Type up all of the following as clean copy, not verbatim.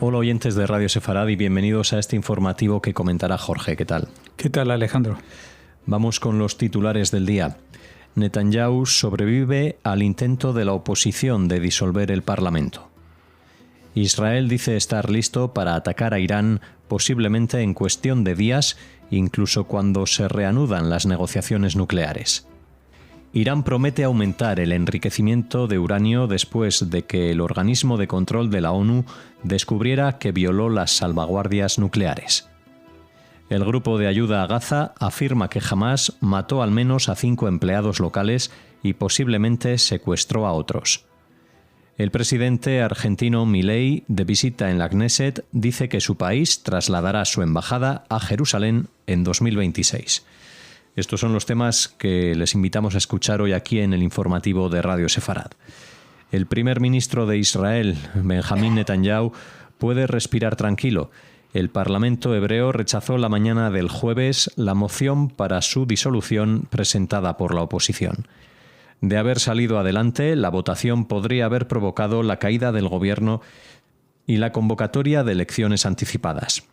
Hola oyentes de Radio Sefarad y bienvenidos a este informativo que comentará Jorge. ¿Qué tal? ¿Qué tal, Alejandro? Vamos con los titulares del día. Netanyahu sobrevive al intento de la oposición de disolver el Parlamento. Israel dice estar listo para atacar a Irán posiblemente en cuestión de días, incluso cuando se reanudan las negociaciones nucleares. Irán promete aumentar el enriquecimiento de uranio después de que el organismo de control de la ONU descubriera que violó las salvaguardias nucleares. El grupo de ayuda a Gaza afirma que Hamás mató al menos a 5 empleados locales y posiblemente secuestró a otros. El presidente argentino Milei, de visita en la Knesset, dice que su país trasladará su embajada a Jerusalén en 2026. Estos son los temas que les invitamos a escuchar hoy aquí en el informativo de Radio Sefarad. El primer ministro de Israel, Benjamín Netanyahu, puede respirar tranquilo. El Parlamento hebreo rechazó la mañana del jueves la moción para su disolución presentada por la oposición. De haber salido adelante, la votación podría haber provocado la caída del gobierno y la convocatoria de elecciones anticipadas.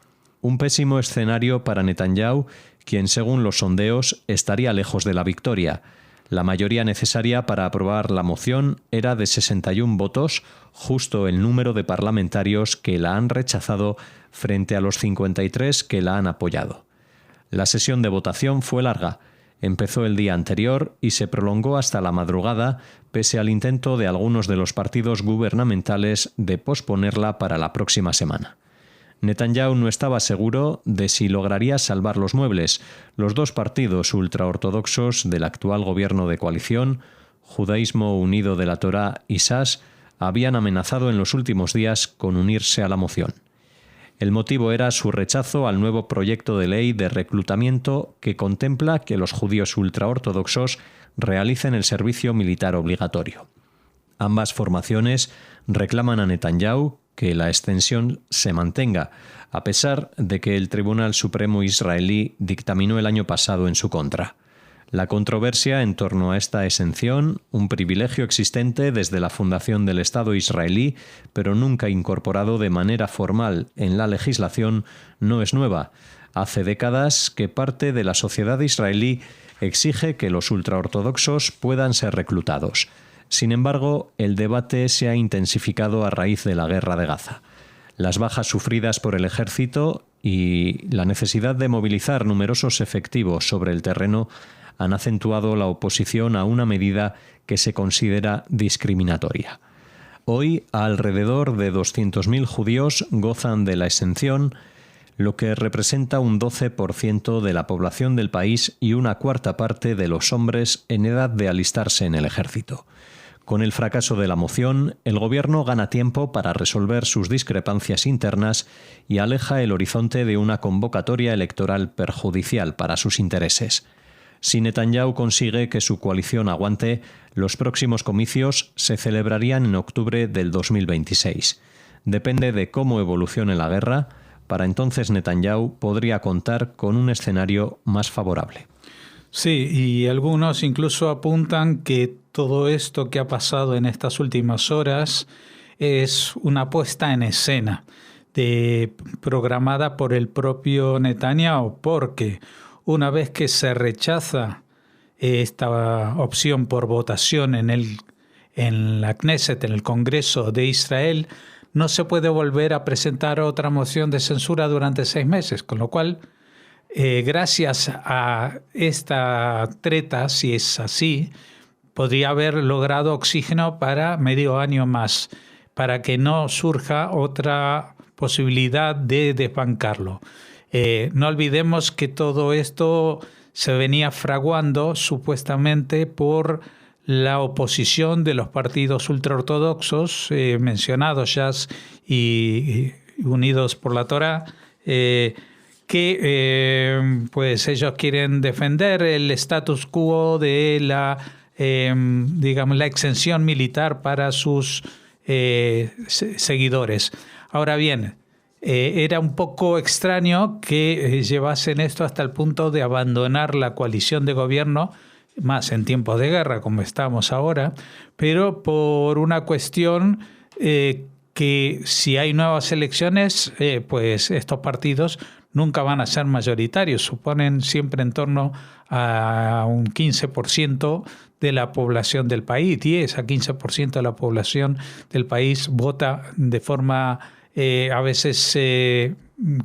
Un pésimo escenario para Netanyahu, quien según los sondeos estaría lejos de la victoria. La mayoría necesaria para aprobar la moción era de 61 votos, justo el número de parlamentarios que la han rechazado frente a los 53 que la han apoyado. La sesión de votación fue larga. Empezó el día anterior y se prolongó hasta la madrugada, pese al intento de algunos de los partidos gubernamentales de posponerla para la próxima semana. Netanyahu no estaba seguro de si lograría salvar los muebles. Los dos partidos ultraortodoxos del actual gobierno de coalición, Judaísmo Unido de la Torá y Sas, habían amenazado en los últimos días con unirse a la moción. El motivo era su rechazo al nuevo proyecto de ley de reclutamiento que contempla que los judíos ultraortodoxos realicen el servicio militar obligatorio. Ambas formaciones reclaman a Netanyahu que la extensión se mantenga, a pesar de que el Tribunal Supremo israelí dictaminó el año pasado en su contra. La controversia en torno a esta exención, un privilegio existente desde la fundación del Estado israelí, pero nunca incorporado de manera formal en la legislación, no es nueva. Hace décadas que parte de la sociedad israelí exige que los ultraortodoxos puedan ser reclutados. Sin embargo, el debate se ha intensificado a raíz de la guerra de Gaza. Las bajas sufridas por el ejército y la necesidad de movilizar numerosos efectivos sobre el terreno han acentuado la oposición a una medida que se considera discriminatoria. Hoy, alrededor de 200.000 judíos gozan de la exención, lo que representa un 12% de la población del país y una cuarta parte de los hombres en edad de alistarse en el ejército. Con el fracaso de la moción, el gobierno gana tiempo para resolver sus discrepancias internas y aleja el horizonte de una convocatoria electoral perjudicial para sus intereses. Si Netanyahu consigue que su coalición aguante, los próximos comicios se celebrarían en octubre del 2026. Depende de cómo evolucione la guerra. Para entonces Netanyahu podría contar con un escenario más favorable. Sí, y algunos incluso apuntan que todo esto que ha pasado en estas últimas horas es una puesta en escena programada por el propio Netanyahu, porque una vez que se rechaza esta opción por votación en la Knesset, en el Congreso de Israel, no se puede volver a presentar otra moción de censura durante 6 meses, con lo cual, gracias a esta treta, si es así, podría haber logrado oxígeno para medio año más, para que no surja otra posibilidad de desbancarlo. No olvidemos que todo esto se venía fraguando supuestamente por la oposición de los partidos ultraortodoxos mencionados, Sas y Unidos por la Torá, que pues ellos quieren defender el status quo de la exención militar para sus seguidores. Ahora bien, era un poco extraño que llevasen esto hasta el punto de abandonar la coalición de gobierno, más en tiempos de guerra como estamos ahora, pero por una cuestión que que si hay nuevas elecciones, pues estos partidos nunca van a ser mayoritarios, suponen siempre en torno a un 15% de la población del país, 10 a 15% de la población del país vota de forma a veces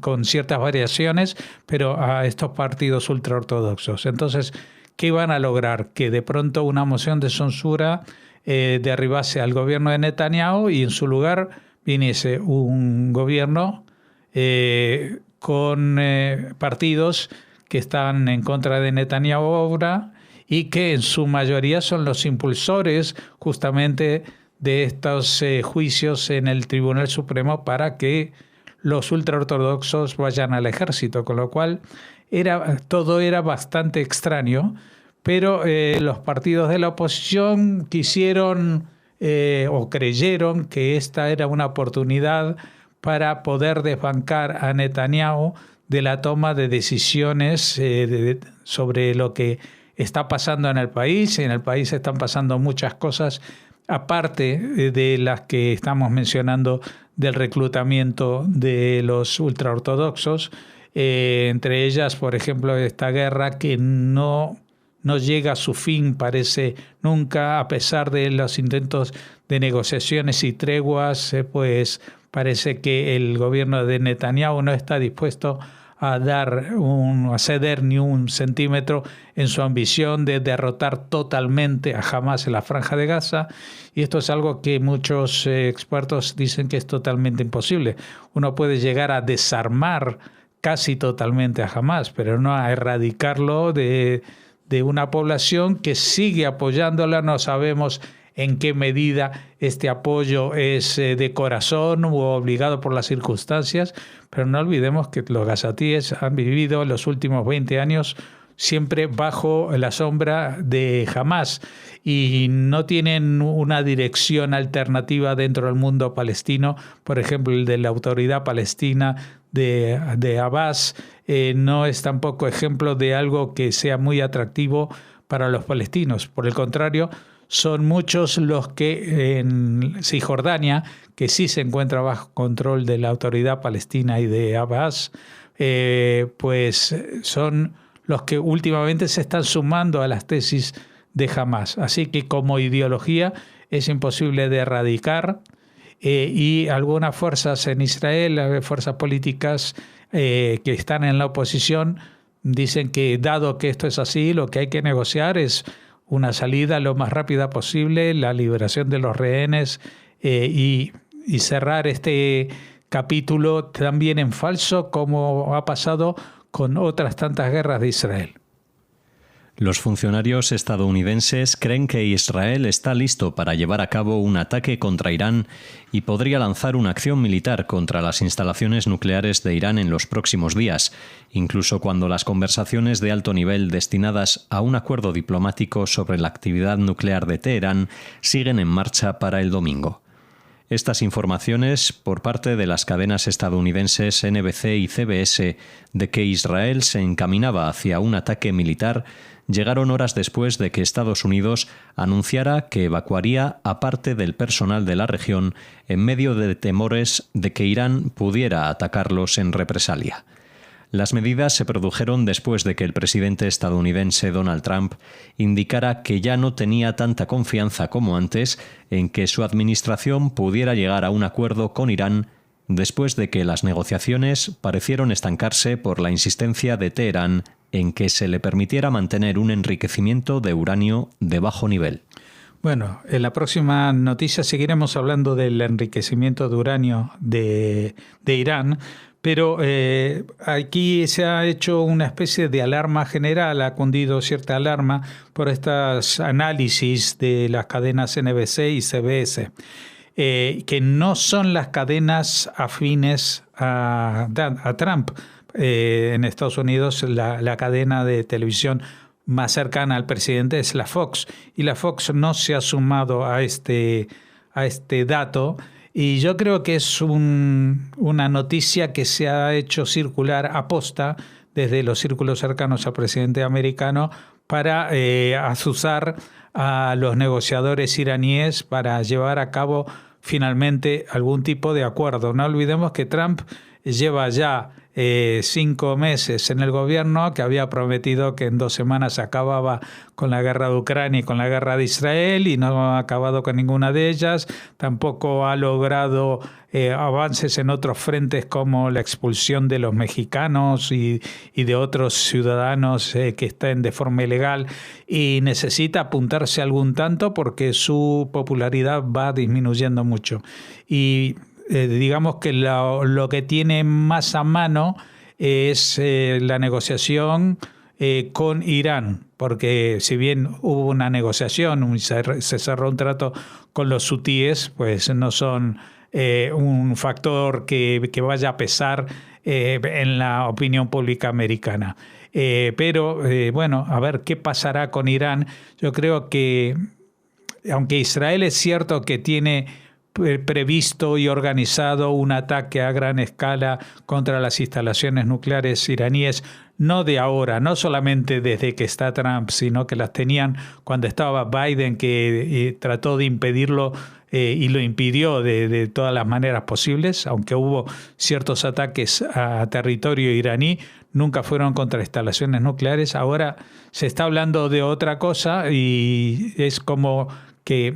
con ciertas variaciones, pero a estos partidos ultraortodoxos. Entonces, ¿qué van a lograr? Que de pronto una moción de censura derribase al gobierno de Netanyahu y en su lugar viniese un gobierno con partidos que están en contra de Netanyahu ahora y que en su mayoría son los impulsores justamente de estos juicios en el Tribunal Supremo para que los ultraortodoxos vayan al ejército, con lo cual todo era bastante extraño, pero los partidos de la oposición quisieron o creyeron que esta era una oportunidad para poder desbancar a Netanyahu de la toma de decisiones sobre lo que está pasando en el país. En el país están pasando muchas cosas, aparte de las que estamos mencionando del reclutamiento de los ultraortodoxos, entre ellas, por ejemplo, esta guerra que no llega a su fin, parece nunca, a pesar de los intentos de negociaciones y treguas, pues parece que el gobierno de Netanyahu no está dispuesto a ceder ni un centímetro en su ambición de derrotar totalmente a Hamás en la Franja de Gaza, y esto es algo que muchos expertos dicen que es totalmente imposible. Uno puede llegar a desarmar casi totalmente a Hamás, pero no a erradicarlo de una población que sigue apoyándola. No sabemos en qué medida este apoyo es de corazón u obligado por las circunstancias, pero no olvidemos que los gazatíes han vivido los últimos 20 años siempre bajo la sombra de Hamás y no tienen una dirección alternativa dentro del mundo palestino. Por ejemplo, el de la Autoridad Palestina de Abbas no es tampoco ejemplo de algo que sea muy atractivo para los palestinos. Por el contrario, son muchos los que en Cisjordania, que sí se encuentra bajo control de la Autoridad Palestina y de Abbas, pues son los que últimamente se están sumando a las tesis de Hamás. Así que como ideología es imposible de erradicar, y algunas fuerzas en Israel, fuerzas políticas que están en la oposición, dicen que dado que esto es así, lo que hay que negociar es una salida lo más rápida posible, la liberación de los rehenes y cerrar este capítulo también en falso, como ha pasado con otras tantas guerras de Israel. Los funcionarios estadounidenses creen que Israel está listo para llevar a cabo un ataque contra Irán y podría lanzar una acción militar contra las instalaciones nucleares de Irán en los próximos días, incluso cuando las conversaciones de alto nivel destinadas a un acuerdo diplomático sobre la actividad nuclear de Teherán siguen en marcha para el domingo. Estas informaciones por parte de las cadenas estadounidenses NBC y CBS de que Israel se encaminaba hacia un ataque militar llegaron horas después de que Estados Unidos anunciara que evacuaría a parte del personal de la región en medio de temores de que Irán pudiera atacarlos en represalia. Las medidas se produjeron después de que el presidente estadounidense Donald Trump indicara que ya no tenía tanta confianza como antes en que su administración pudiera llegar a un acuerdo con Irán, después de que las negociaciones parecieron estancarse por la insistencia de Teherán en que se le permitiera mantener un enriquecimiento de uranio de bajo nivel. Bueno, en la próxima noticia seguiremos hablando del enriquecimiento de uranio de Irán, pero aquí se ha hecho una especie de alarma general, ha cundido cierta alarma por estos análisis de las cadenas NBC y CBS, que no son las cadenas afines a Trump. En Estados Unidos la cadena de televisión más cercana al presidente es la Fox, y la Fox no se ha sumado a este dato, y yo creo que es una noticia que se ha hecho circular aposta desde los círculos cercanos al presidente americano para azuzar a los negociadores iraníes para llevar a cabo finalmente algún tipo de acuerdo. No olvidemos que Trump lleva ya 5 meses en el gobierno, que había prometido que en 2 semanas acababa con la guerra de Ucrania y con la guerra de Israel, y no ha acabado con ninguna de ellas. Tampoco ha logrado avances en otros frentes como la expulsión de los mexicanos y de otros ciudadanos que estén de forma ilegal, y necesita apuntarse algún tanto porque su popularidad va disminuyendo mucho. Y digamos que lo que tiene más a mano es la negociación con Irán, porque si bien hubo una negociación, se cerró un trato con los hutíes, pues no son un factor que vaya a pesar en la opinión pública americana. Pero bueno, a ver qué pasará con Irán. Yo creo que, aunque Israel es cierto que tiene previsto y organizado un ataque a gran escala contra las instalaciones nucleares iraníes, no de ahora, no solamente desde que está Trump, sino que las tenían cuando estaba Biden, que trató de impedirlo y lo impidió de todas las maneras posibles, aunque hubo ciertos ataques a territorio iraní, nunca fueron contra instalaciones nucleares. Ahora se está hablando de otra cosa y es como que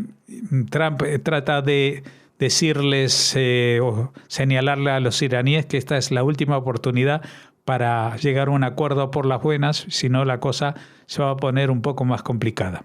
Trump trata de decirles o señalarle a los iraníes que esta es la última oportunidad para llegar a un acuerdo por las buenas, si no la cosa se va a poner un poco más complicada.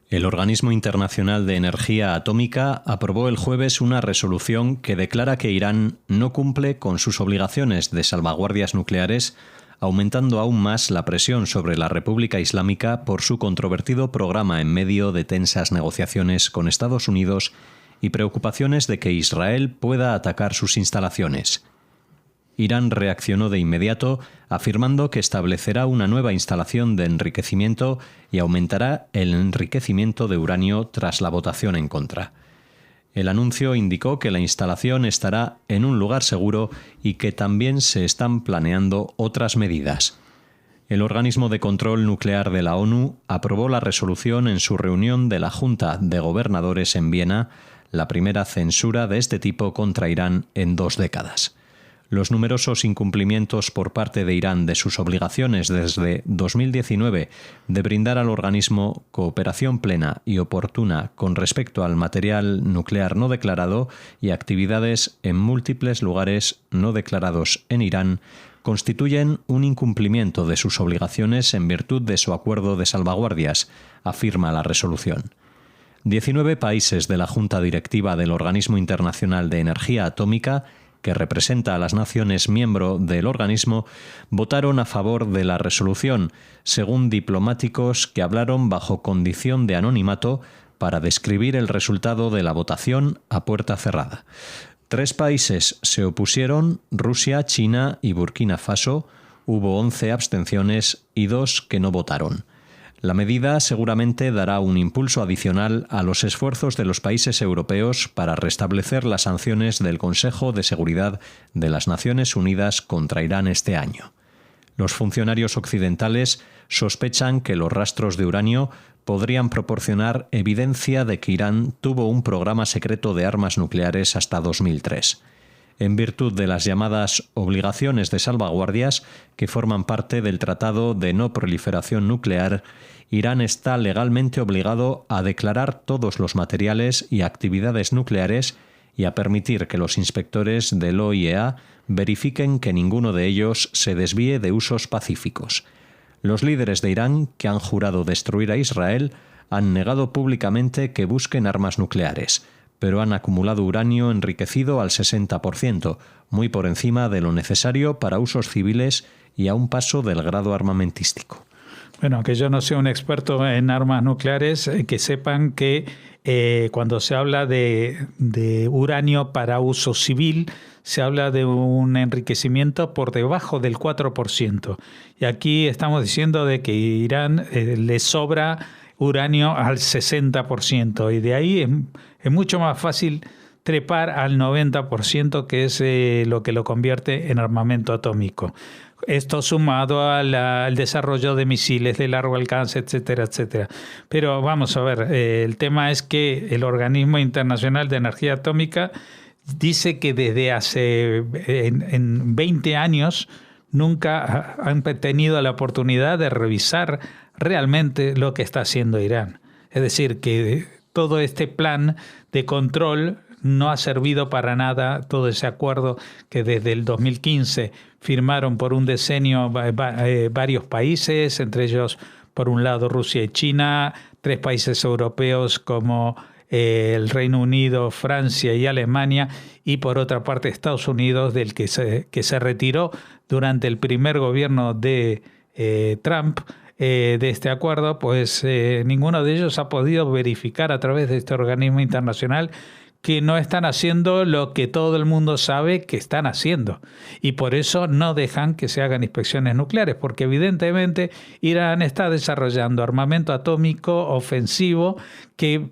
El Organismo Internacional de Energía Atómica aprobó el jueves una resolución que declara que Irán no cumple con sus obligaciones de salvaguardias nucleares, aumentando aún más la presión sobre la República Islámica por su controvertido programa en medio de tensas negociaciones con Estados Unidos y preocupaciones de que Israel pueda atacar sus instalaciones. Irán reaccionó de inmediato, afirmando que establecerá una nueva instalación de enriquecimiento y aumentará el enriquecimiento de uranio tras la votación en contra. El anuncio indicó que la instalación estará en un lugar seguro y que también se están planeando otras medidas. El organismo de control nuclear de la ONU aprobó la resolución en su reunión de la Junta de Gobernadores en Viena, la primera censura de este tipo contra Irán en 2 décadas. Los numerosos incumplimientos por parte de Irán de sus obligaciones desde 2019 de brindar al organismo cooperación plena y oportuna con respecto al material nuclear no declarado y actividades en múltiples lugares no declarados en Irán constituyen un incumplimiento de sus obligaciones en virtud de su acuerdo de salvaguardias, afirma la resolución. 19 países de la Junta Directiva del Organismo Internacional de Energía Atómica, que representa a las naciones miembro del organismo, votaron a favor de la resolución, según diplomáticos que hablaron bajo condición de anonimato para describir el resultado de la votación a puerta cerrada. 3 países se opusieron, Rusia, China y Burkina Faso. Hubo 11 abstenciones y 2 que no votaron. La medida seguramente dará un impulso adicional a los esfuerzos de los países europeos para restablecer las sanciones del Consejo de Seguridad de las Naciones Unidas contra Irán este año. Los funcionarios occidentales sospechan que los rastros de uranio podrían proporcionar evidencia de que Irán tuvo un programa secreto de armas nucleares hasta 2003. En virtud de las llamadas obligaciones de salvaguardias, que forman parte del Tratado de No Proliferación Nuclear, Irán está legalmente obligado a declarar todos los materiales y actividades nucleares y a permitir que los inspectores del OIEA verifiquen que ninguno de ellos se desvíe de usos pacíficos. Los líderes de Irán, que han jurado destruir a Israel, han negado públicamente que busquen armas nucleares, pero han acumulado uranio enriquecido al 60%, muy por encima de lo necesario para usos civiles y a un paso del grado armamentístico. Bueno, que yo no sea un experto en armas nucleares, que sepan que cuando se habla de uranio para uso civil, se habla de un enriquecimiento por debajo del 4%. Y aquí estamos diciendo de que Irán le sobra uranio al 60%. Y de ahí es mucho más fácil trepar al 90%, que es lo que lo convierte en armamento atómico. Esto sumado al desarrollo de misiles de largo alcance, etcétera, etcétera. Pero vamos a ver, el tema es que el Organismo Internacional de Energía Atómica dice que desde hace en 20 años nunca han tenido la oportunidad de revisar realmente lo que está haciendo Irán. Es decir, que todo este plan de control no ha servido para nada. Todo ese acuerdo que desde el 2015 firmaron por un decenio varios países, entre ellos, por un lado, Rusia y China, 3 países europeos como el Reino Unido, Francia y Alemania, y por otra parte Estados Unidos, del que se retiró durante el primer gobierno de Trump de este acuerdo. Pues ninguno de ellos ha podido verificar a través de este organismo internacional que no están haciendo lo que todo el mundo sabe que están haciendo. Y por eso no dejan que se hagan inspecciones nucleares, porque evidentemente Irán está desarrollando armamento atómico ofensivo que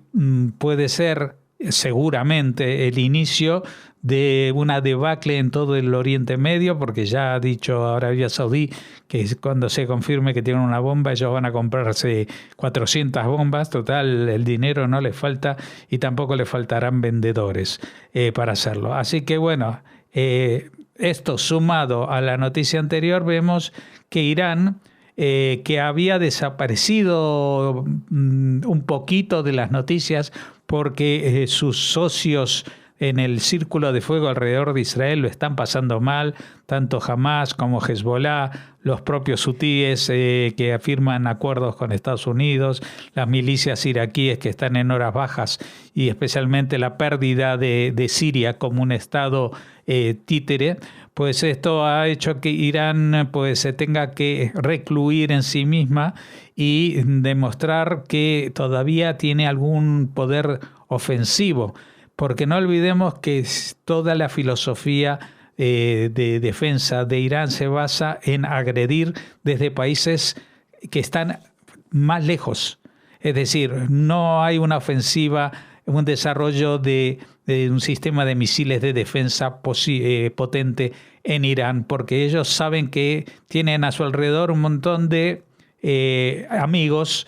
puede ser seguramente el inicio de una debacle en todo el Oriente Medio, porque ya ha dicho Arabia Saudí que cuando se confirme que tienen una bomba, ellos van a comprarse 400 bombas. Total, el dinero no les falta y tampoco les faltarán vendedores para hacerlo. Así que bueno, esto sumado a la noticia anterior, vemos que Irán, que había desaparecido un poquito de las noticias porque sus socios en el círculo de fuego alrededor de Israel lo están pasando mal, tanto Hamas como Hezbollah, los propios hutíes que firman acuerdos con Estados Unidos, las milicias iraquíes que están en horas bajas, y especialmente la pérdida de Siria como un estado títere. Pues esto ha hecho que Irán pues se tenga que recluir en sí misma y demostrar que todavía tiene algún poder ofensivo, porque no olvidemos que toda la filosofía de defensa de Irán se basa en agredir desde países que están más lejos. Es decir, no hay una ofensiva, un desarrollo de un sistema de misiles de defensa potente en Irán, porque ellos saben que tienen a su alrededor un montón de amigos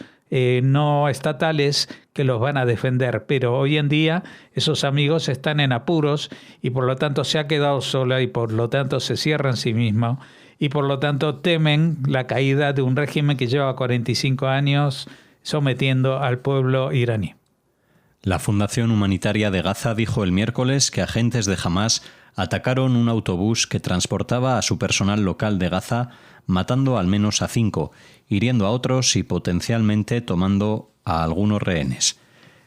no estatales que los van a defender, pero hoy en día esos amigos están en apuros y por lo tanto se ha quedado sola y por lo tanto se cierra en sí mismo y por lo tanto temen la caída de un régimen que lleva 45 años sometiendo al pueblo iraní. La Fundación Humanitaria de Gaza dijo el miércoles que agentes de Hamas atacaron un autobús que transportaba a su personal local de Gaza, matando al menos a 5, hiriendo a otros y potencialmente tomando a algunos rehenes.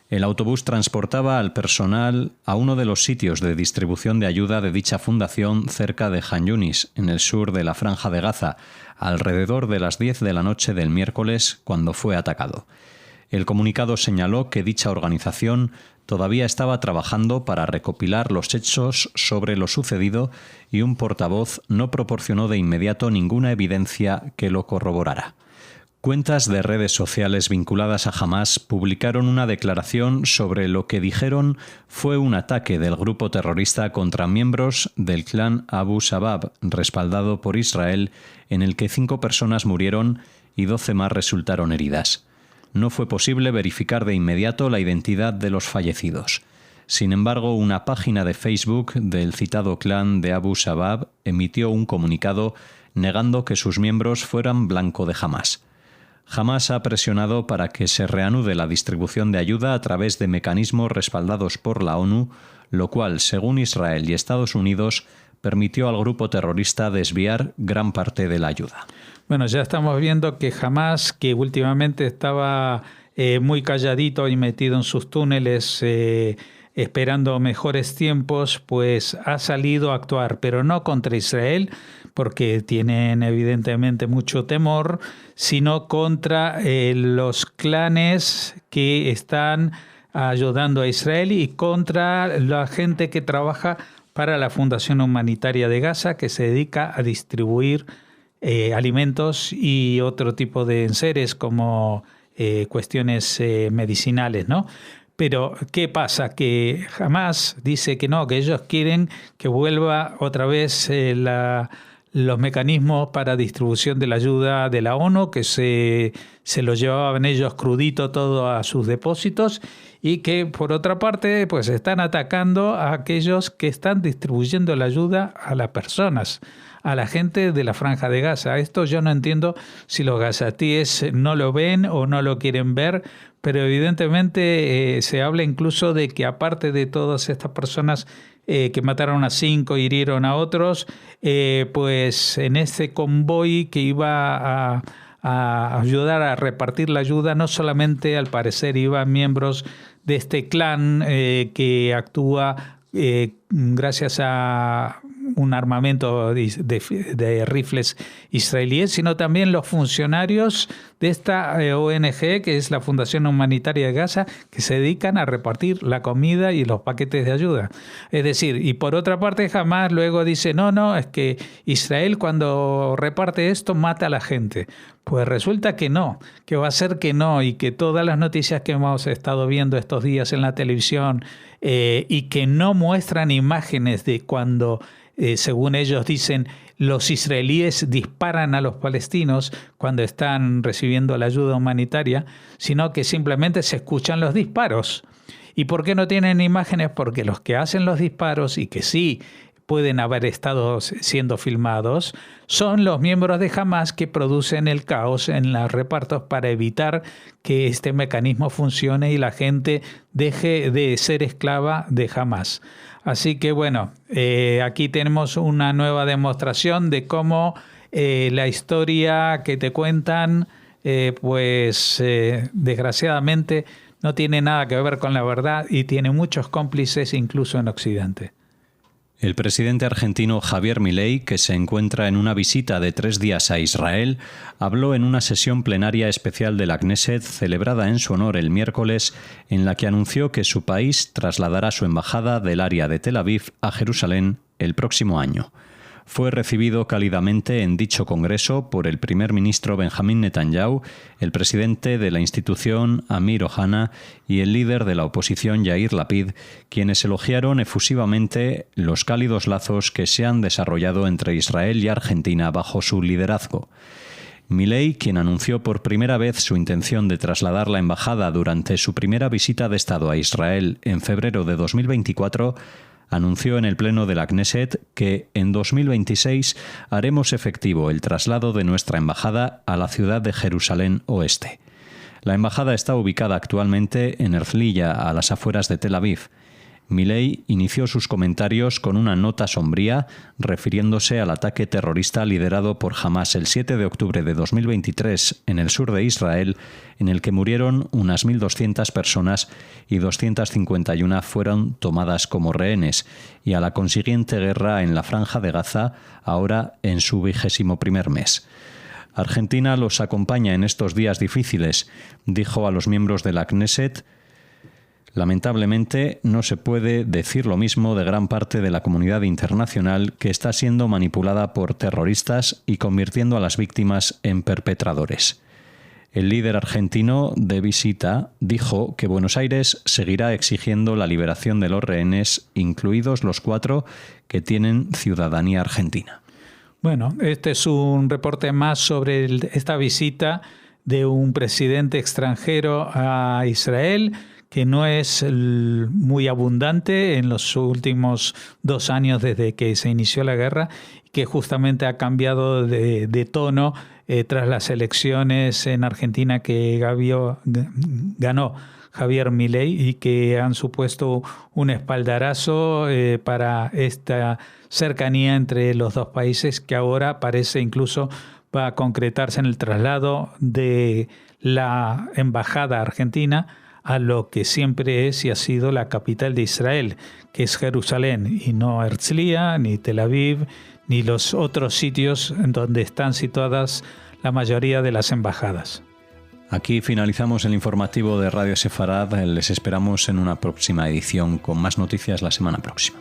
El autobús transportaba al personal a uno de los sitios de distribución de ayuda de dicha fundación cerca de Jan Yunis, en el sur de la Franja de Gaza, alrededor de las 10 de la noche del miércoles, cuando fue atacado. El comunicado señaló que dicha organización todavía estaba trabajando para recopilar los hechos sobre lo sucedido y un portavoz no proporcionó de inmediato ninguna evidencia que lo corroborara. Cuentas de redes sociales vinculadas a Hamas publicaron una declaración sobre lo que dijeron fue un ataque del grupo terrorista contra miembros del clan Abu Shabab, respaldado por Israel, en el que 5 personas murieron y 12 más resultaron heridas. No fue posible verificar de inmediato la identidad de los fallecidos. Sin embargo, una página de Facebook del citado clan de Abu Shabab emitió un comunicado negando que sus miembros fueran blanco de Hamas. Hamas ha presionado para que se reanude la distribución de ayuda a través de mecanismos respaldados por la ONU, lo cual, según Israel y Estados Unidos, permitió al grupo terrorista desviar gran parte de la ayuda. Bueno, ya estamos viendo que Hamas, que últimamente estaba muy calladito y metido en sus túneles esperando mejores tiempos, pues ha salido a actuar, pero no contra Israel, porque tienen evidentemente mucho temor, sino contra los clanes que están ayudando a Israel y contra la gente que trabaja para la Fundación Humanitaria de Gaza, que se dedica a distribuir alimentos y otro tipo de enseres como cuestiones medicinales, ¿no? Pero, ¿qué pasa? Que Hamás dice que no, que ellos quieren que vuelva otra vez los mecanismos para distribución de la ayuda de la ONU, que se lo llevaban ellos crudito todo a sus depósitos, y que por otra parte pues están atacando a aquellos que están distribuyendo la ayuda a las personas, a la gente de la Franja de Gaza. Esto yo no entiendo si los gazatíes no lo ven o no lo quieren ver, pero evidentemente se habla incluso de que aparte de todas estas personas que mataron a 5 y hirieron a otros, pues en ese convoy que iba a ayudar a repartir la ayuda, no solamente al parecer iban miembros de este clan que actúa gracias a un armamento de rifles israelíes, sino también los funcionarios de esta ONG, que es la Fundación Humanitaria de Gaza, que se dedican a repartir la comida y los paquetes de ayuda. Es decir, y por otra parte, Hamás luego dice, no, es que Israel cuando reparte esto mata a la gente. Pues resulta que no, que va a ser que no, y que todas las noticias que hemos estado viendo estos días en la televisión y que no muestran imágenes de cuando, según ellos dicen, los israelíes disparan a los palestinos cuando están recibiendo la ayuda humanitaria, sino que simplemente se escuchan los disparos. ¿Y por qué no tienen imágenes? Porque los que hacen los disparos y que sí pueden haber estado siendo filmados son los miembros de Hamás que producen el caos en los repartos para evitar que este mecanismo funcione y la gente deje de ser esclava de Hamás. Así que bueno, aquí tenemos una nueva demostración de cómo la historia que te cuentan, desgraciadamente no tiene nada que ver con la verdad y tiene muchos cómplices incluso en Occidente. El presidente argentino Javier Milei, que se encuentra en una visita de 3 días a Israel, habló en una sesión plenaria especial de la Knesset celebrada en su honor el miércoles, en la que anunció que su país trasladará su embajada del área de Tel Aviv a Jerusalén el próximo año. Fue recibido cálidamente en dicho congreso por el primer ministro Benjamín Netanyahu, el presidente de la institución Amir Ohana y el líder de la oposición Yair Lapid, quienes elogiaron efusivamente los cálidos lazos que se han desarrollado entre Israel y Argentina bajo su liderazgo. Milei, quien anunció por primera vez su intención de trasladar la embajada durante su primera visita de Estado a Israel en febrero de 2024, anunció en el Pleno de la Knesset que en 2026 haremos efectivo el traslado de nuestra embajada a la ciudad de Jerusalén Oeste. La embajada está ubicada actualmente en Herzliya, a las afueras de Tel Aviv. Milei inició sus comentarios con una nota sombría, refiriéndose al ataque terrorista liderado por Hamás el 7 de octubre de 2023 en el sur de Israel, en el que murieron unas 1.200 personas y 251 fueron tomadas como rehenes, y a la consiguiente guerra en la Franja de Gaza, ahora en su 21º mes. Argentina los acompaña en estos días difíciles, dijo a los miembros de la Knesset. Lamentablemente, no se puede decir lo mismo de gran parte de la comunidad internacional, que está siendo manipulada por terroristas y convirtiendo a las víctimas en perpetradores. El líder argentino de visita dijo que Buenos Aires seguirá exigiendo la liberación de los rehenes, incluidos los 4 que tienen ciudadanía argentina. Bueno, este es un reporte más sobre esta visita de un presidente extranjero a Israel, que no es muy abundante en los últimos 2 años desde que se inició la guerra, y que justamente ha cambiado de tono tras las elecciones en Argentina que ganó Javier Milei y que han supuesto un espaldarazo para esta cercanía entre los dos países, que ahora parece incluso va a concretarse en el traslado de la embajada argentina a lo que siempre es y ha sido la capital de Israel, que es Jerusalén, y no Herzliya, ni Tel Aviv, ni los otros sitios en donde están situadas la mayoría de las embajadas. Aquí finalizamos el informativo de Radio Sefarad. Les esperamos en una próxima edición con más noticias la semana próxima.